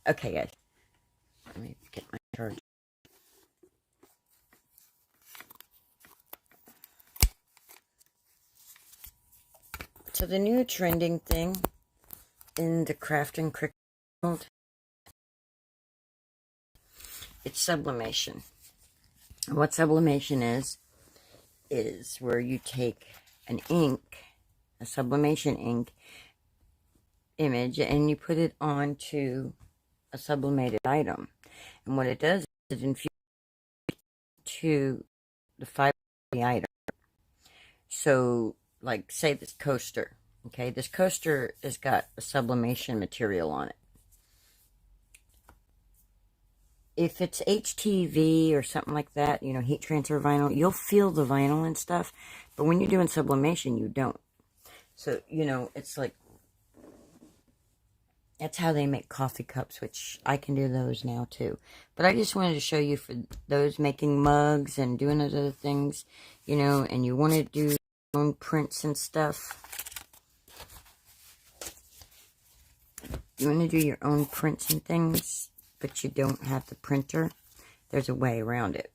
Okay, guys. Let me get my charger. So the new trending thing in the craft and cricut world, it's sublimation. And what sublimation is where you take an ink, a sublimation ink image, and you put it onto a sublimated item. And what it does is infuse to the fiber of the item. So, like, say this coaster. Okay, this coaster has got a sublimation material on it. If it's HTV or something like that, you know, heat transfer vinyl, you'll feel the vinyl and stuff. But when you're doing sublimation, you don't. So, you know, it's like, that's how they make coffee cups, which I can do those now too. But I just wanted to show you for those making mugs and doing those other things, you know, and you want to do your own prints and stuff. You want to do your own prints and things, but you don't have the printer. There's a way around it.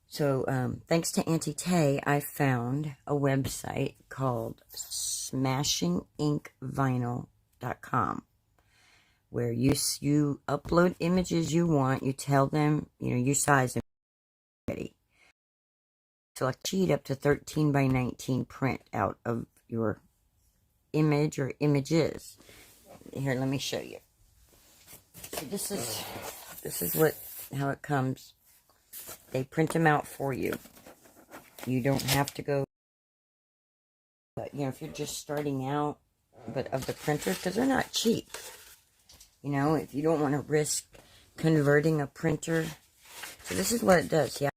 So, thanks to Auntie Tay, I found a website called SmashingInkVinyl.com, where you upload images you want. You tell them, you know, your size and ready. Select a sheet up to 13 by 19 print out of your image or images. Here, let me show you. So this is how it comes. They print them out for you. You don't have to go, but, you know, if you're just starting out, but of the printers, because they're not cheap. You know, if you don't want to risk converting a printer. So this is what it does. Yeah,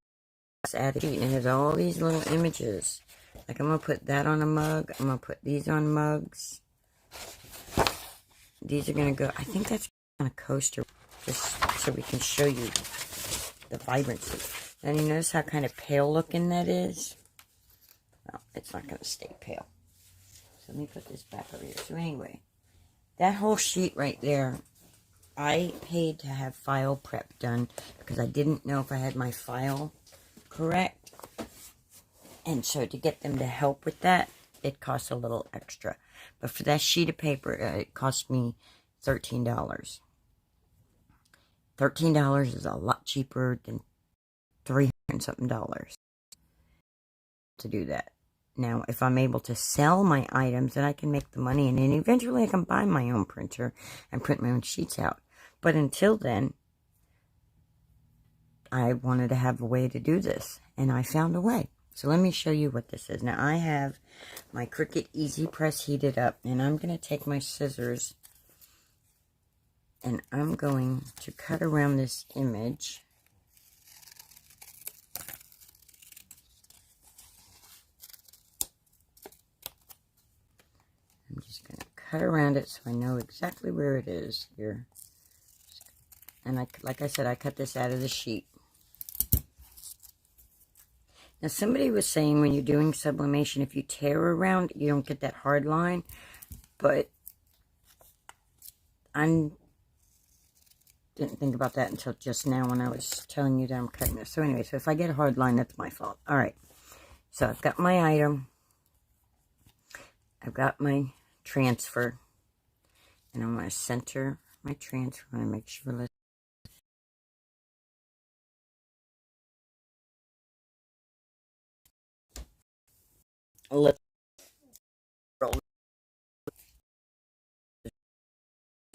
it's added, and it has all these little images. Like, I'm going to put that on a mug. I'm going to put these on mugs. These are going to go, I think that's on a coaster, just so we can show you the vibrancy. And you notice how kind of pale looking that is? Well, it's not going to stay pale. So let me put this back over here. So anyway, that whole sheet right there, I paid to have file prep done because I didn't know if I had my file correct. And so to get them to help with that, it costs a little extra. But for that sheet of paper, it cost me $13. $13 is a lot cheaper than $300 and something to do that. Now, if I'm able to sell my items, then I can make the money, and then eventually I can buy my own printer and print my own sheets out. But until then, I wanted to have a way to do this, and I found a way. So let me show you what this is. Now, I have my Cricut Easy Press heated up, and I'm going to take my scissors, and I'm going to cut around this image. I'm just going to cut around it so I know exactly where it is here. And like I said, I cut this out of the sheet. Now, somebody was saying when you're doing sublimation, if you tear around, you don't get that hard line. But I didn't think about that until just now when I was telling you that I'm cutting this. So anyway, so if I get a hard line, that's my fault. All right. So I've got my item. I've got my transfer. And I'm going to center my transfer. I want to make sure. Let's roll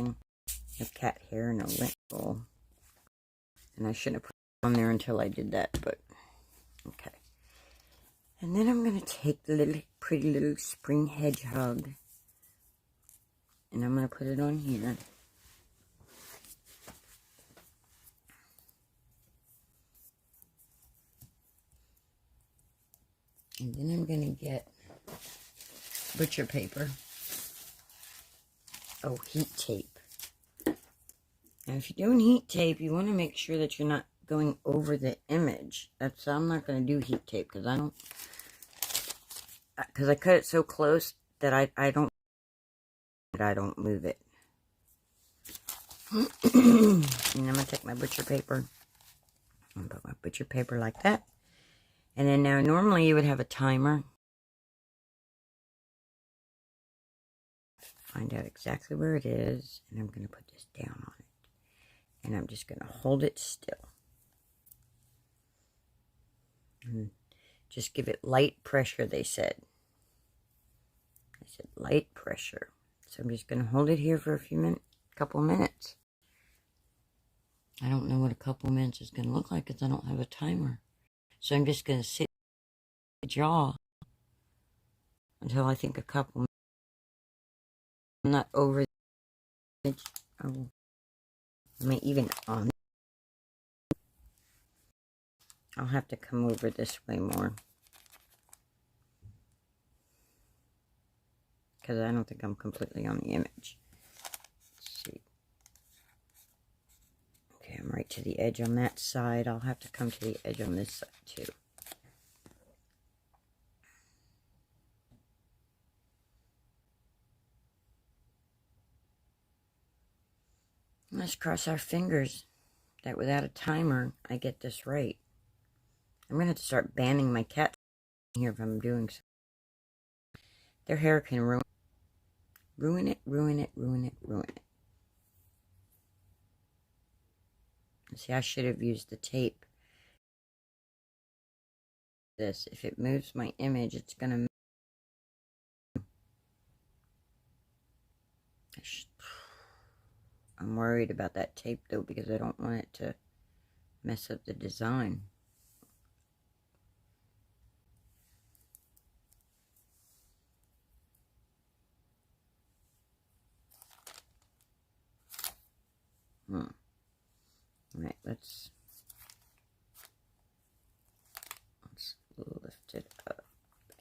the cat hair and a lint roll. And I shouldn't have put it on there until I did that, but okay. And then I'm going to take the little pretty little spring hedgehog, and I'm going to put it on here. And then I'm going to get butcher paper. Oh, heat tape. Now, if you're doing heat tape, you want to make sure that you're not going over the image. I'm not going to do heat tape because I cut it so close that I don't move it. And I'm going to take my butcher paper and put my butcher paper like that. And then now, normally you would have a timer. Find out exactly where it is. And I'm going to put this down on it. And I'm just going to hold it still. And just give it light pressure, they said. I said light pressure. So I'm just going to hold it here for a couple minutes. I don't know what a couple minutes is going to look like because I don't have a timer. So I'm just going to sit the jaw until I think a couple minutes. I'm not over the edge. Oh, I mean, even on. I'll have to come over this way more. Because I don't think I'm completely on the image. Let's see. Okay, I'm right to the edge on that side. I'll have to come to the edge on this side too. Let's cross our fingers that without a timer, I get this right. I'm going to have to start banning my cat here if I'm doing so. Their hair can ruin it, ruin it, ruin it, ruin it. See, I should have used the tape. This, if it moves my image, it's going to... I'm worried about that tape, though, because I don't want it to mess up the design. Alright, let's lift it up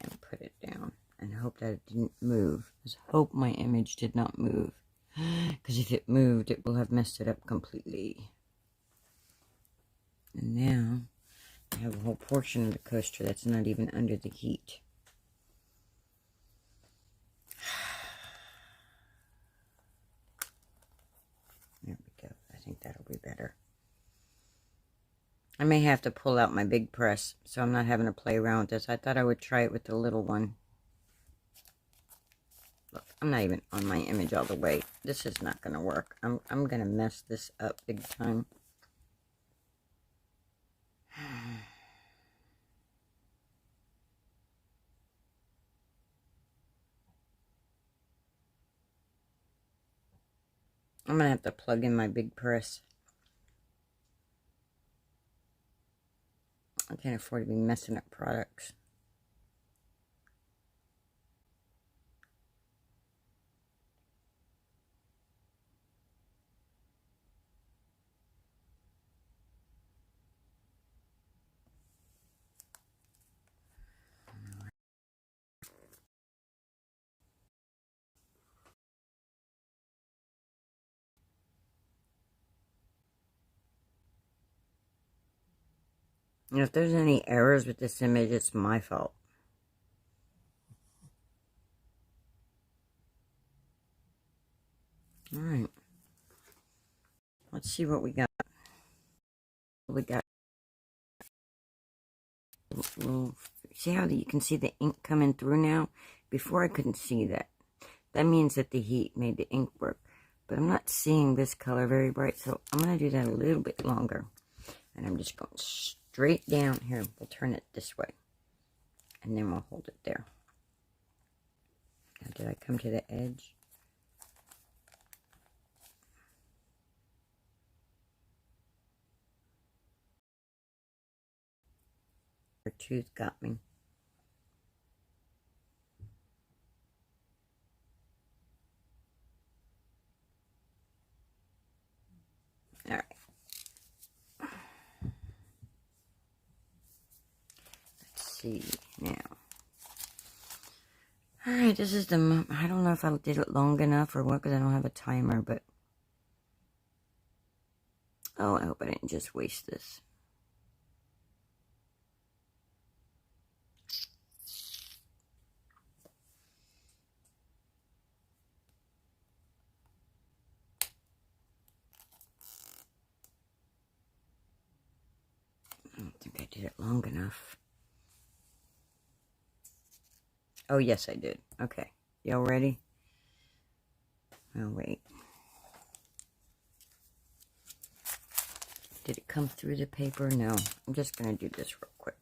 and put it down. And hope that it didn't move. Just hope my image did not move. Because if it moved, it will have messed it up completely. And now, I have a whole portion of the coaster that's not even under the heat. There we go. I think that'll be better. I may have to pull out my big press, so I'm not having to play around with this. I thought I would try it with the little one. Look, I'm not even on my image all the way. This is not going to work. I'm going to mess this up big time. I'm going to have to plug in my big press. I can't afford to be messing up products. And if there's any errors with this image, it's my fault. Alright. Let's see what we got. See how you can see the ink coming through now? Before I couldn't see that. That means that the heat made the ink work. But I'm not seeing this color very bright, so I'm going to do that a little bit longer. And I'm just going straight down here. We'll turn it this way. And then we'll hold it there. Now, did I come to the edge? Her tooth got me. All right. Let's see now. All right, this is the... I don't know if I did it long enough or what, because I don't have a timer, but... Oh, I hope I didn't just waste this. did it long enough. Oh, yes, I did. Okay. Y'all ready? Oh, wait. Did it come through the paper? No. I'm just going to do this real quick.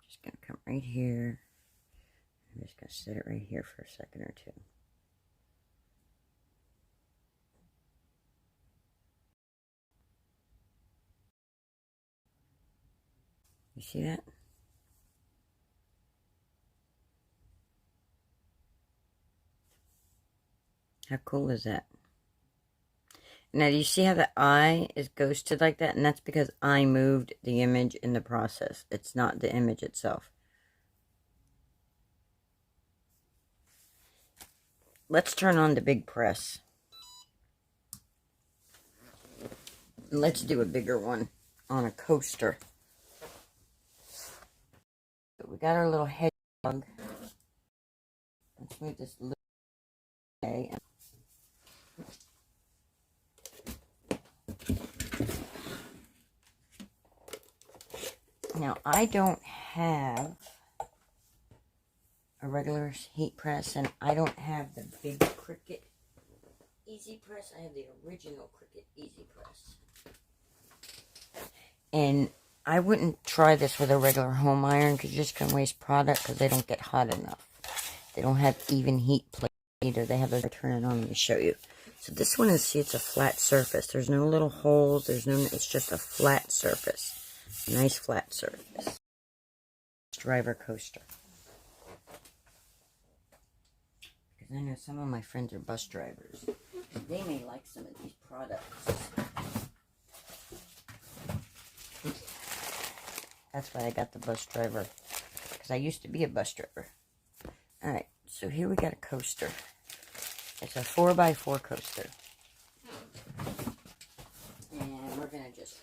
Just going to come right here. I'm just going to set it right here for a second or two. You see that? How cool is that? Now, do you see how the eye is ghosted like that? And that's because I moved the image in the process. It's not the image itself. Let's turn on the big press. Let's do a bigger one on a coaster. So we got our little hedgehog. Let's move this little way. Now, I don't have a regular heat press, and I don't have the big Cricut Easy Press. I have the original Cricut Easy Press. And I wouldn't try this with a regular home iron because you're just going to waste product because they don't get hot enough. They don't have even heat plate either. They have a turn it on to show you. So this one is, see, it's a flat surface. There's no little holes. It's just a flat surface. A nice flat surface. Driver coaster. Because I know some of my friends are bus drivers. They may like some of these products. That's why I got the bus driver. Because I used to be a bus driver. Alright, so here we got a coaster. It's a 4x4 coaster. And we're going to just...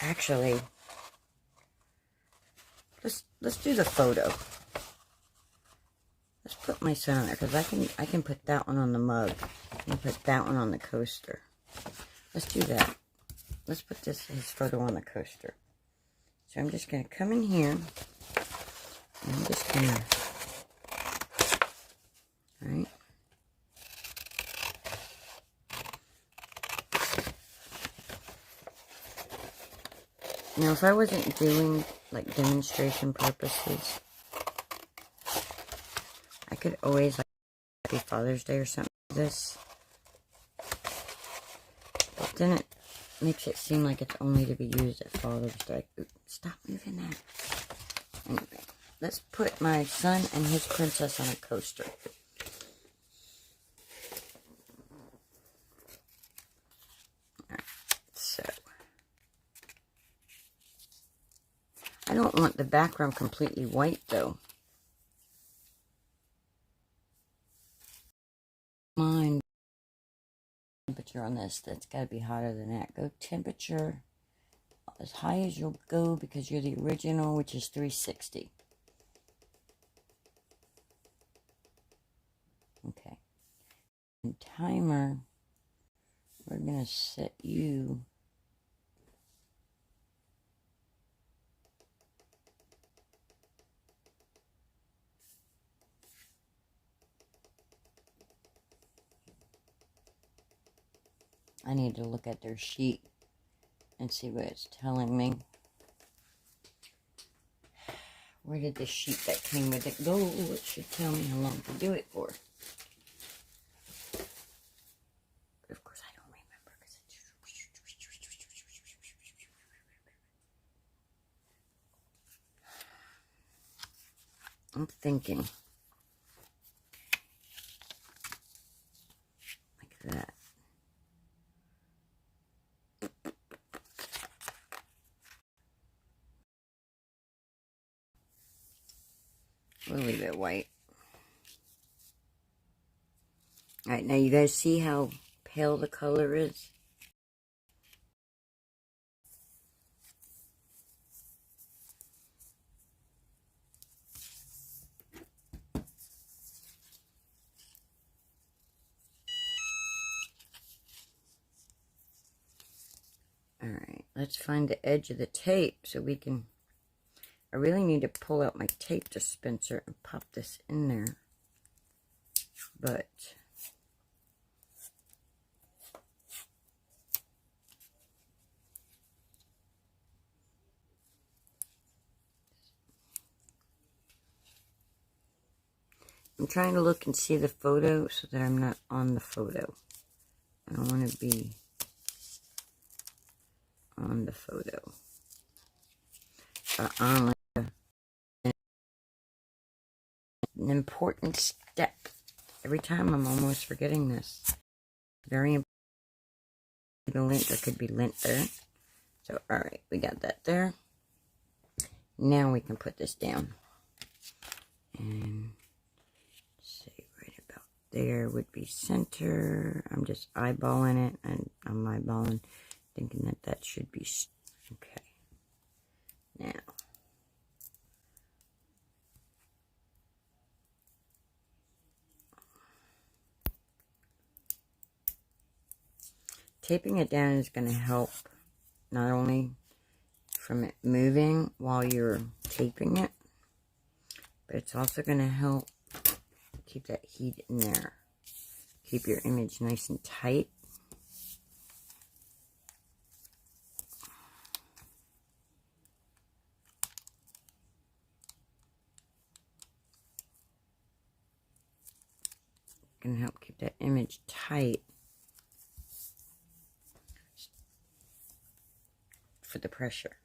Actually, let's do the photo. Let's put my son on there, because I can put that one on the mug. And put that one on the coaster. Let's do that. Let's put his photo on the coaster. So I'm just going to come in here. And I'm just going to... Alright. Now, if I wasn't doing, like, demonstration purposes, I could always, like, Happy Father's Day or something like this. But then it makes it seem like it's only to be used at Father's Day. Ooh, stop moving that. Anyway, let's put my son and his princess on a coaster. Alright, so... I don't want the background completely white, though. Mine temperature on this, that's got to be hotter than that. Go temperature as high as you'll go because you're the original, which is 360. Okay. And timer, we're going to set you... I need to look at their sheet and see what it's telling me. Where did the sheet that came with it go? It should tell me how long to do it for. But of course I don't remember because I'm thinking like that. We'll leave it white. Alright, now you guys see how pale the color is? Alright, let's find the edge of the tape so we can... I really need to pull out my tape dispenser and pop this in there. But... I'm trying to look and see the photo so that I'm not on the photo. I don't want to be on the photo. On like an important step. Every time I'm almost forgetting this. Very important. The lint, there could be lint there. So, alright, we got that there. Now we can put this down. And say right about there would be center. I'm just eyeballing it, and I'm eyeballing, thinking that that should be okay. Now, taping it down is going to help not only from it moving while you're taping it, but it's also going to help keep that heat in there. Keep your image nice and tight. Going to help keep that image tight for the pressure.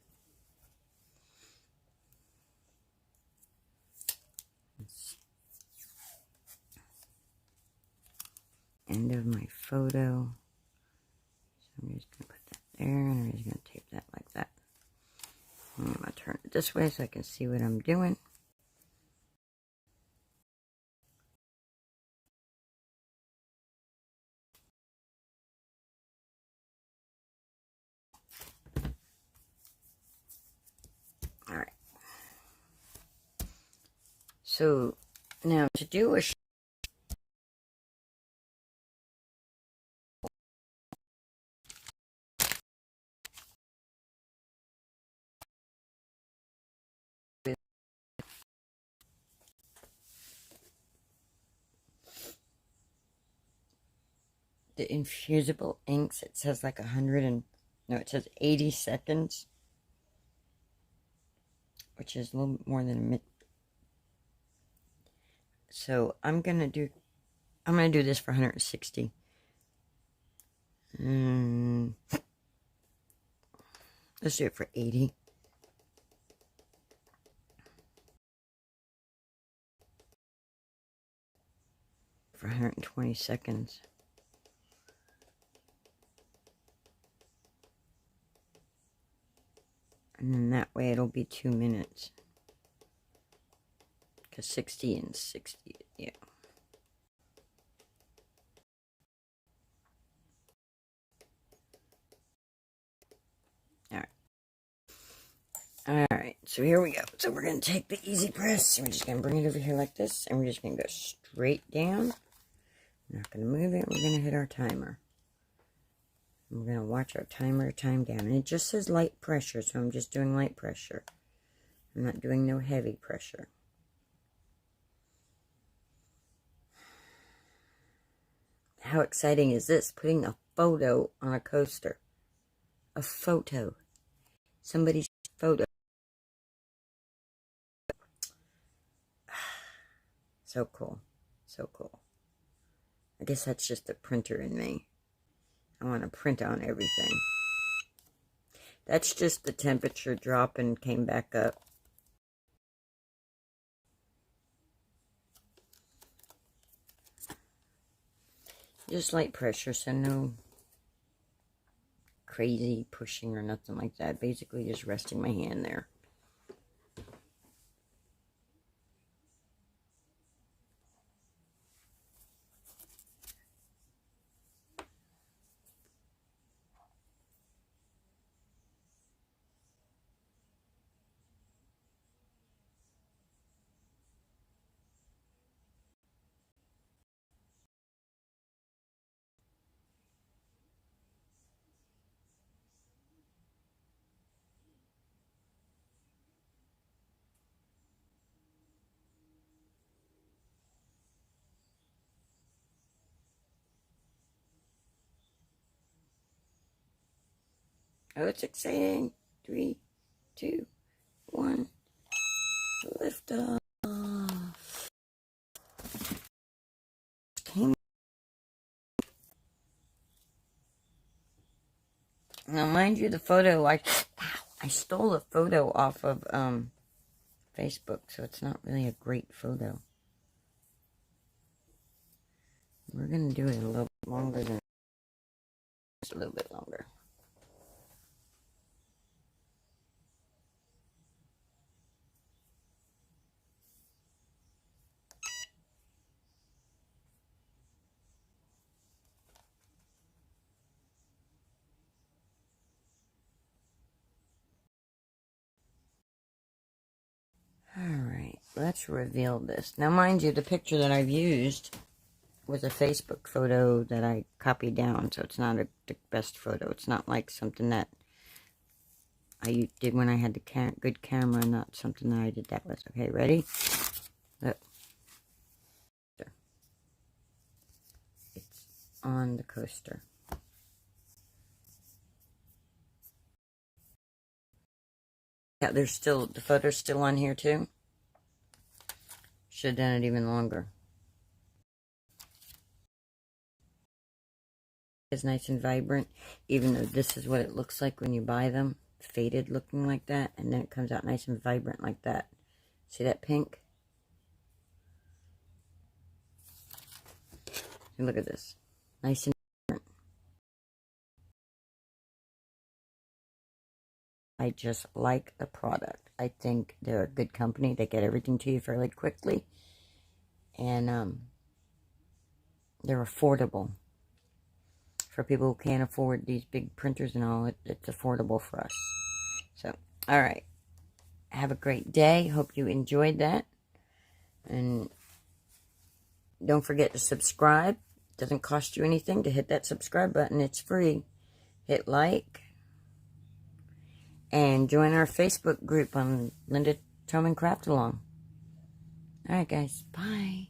End of my photo. So I'm just going to put that there, and I'm just going to tape that like that. I'm going to turn it this way so I can see what I'm doing. Alright. So, now to do a the infusible inks, it says like 100 and, no, it says 80 seconds, which is a little bit more than a minute. So I'm gonna do this for 160. Let's do it for 80. For 120 seconds. And then that way it'll be 2 minutes. Because 60 and 60, yeah. Alright, so here we go. So we're going to take the easy press, and we're just going to bring it over here like this, and we're just going to go straight down. We're not going to move it, we're going to hit our timer. And we're going to watch our timer time down. And it just says light pressure, so I'm just doing light pressure. I'm not doing no heavy pressure. How exciting is this? Putting a photo on a coaster. A photo. Somebody's photo. So cool. So cool. I guess that's just the printer in me. I want to print on everything. That's just the temperature drop and came back up. Just light pressure, so no crazy pushing or nothing like that. Basically just resting my hand there. Oh, it's exciting. 3, 2, 1. Lift off. Now, mind you, the photo, I stole a photo off of Facebook, so it's not really a great photo. We're going to do it a little bit longer than just a little bit longer. Alright, let's reveal this. Now, mind you, the picture that I've used was a Facebook photo that I copied down, so it's not the best photo. It's not like something that I did when I had the good camera, not something that I did that with. Okay, ready? Look. It's on the coaster. Yeah, there's still, the photo's still on here too. Should have done it even longer. It's nice and vibrant, even though this is what it looks like when you buy them. Faded looking like that, and then it comes out nice and vibrant like that. See that pink? And look at this. Nice and vibrant. I just like the product. I think they're a good company. They get everything to you fairly quickly. And they're affordable. For people who can't afford these big printers and all, it's affordable for us. So, alright. Have a great day. Hope you enjoyed that. And don't forget to subscribe. It doesn't cost you anything to hit that subscribe button. It's free. Hit like. And join our Facebook group on Linda Toman Craft Along. Alright, guys. Bye.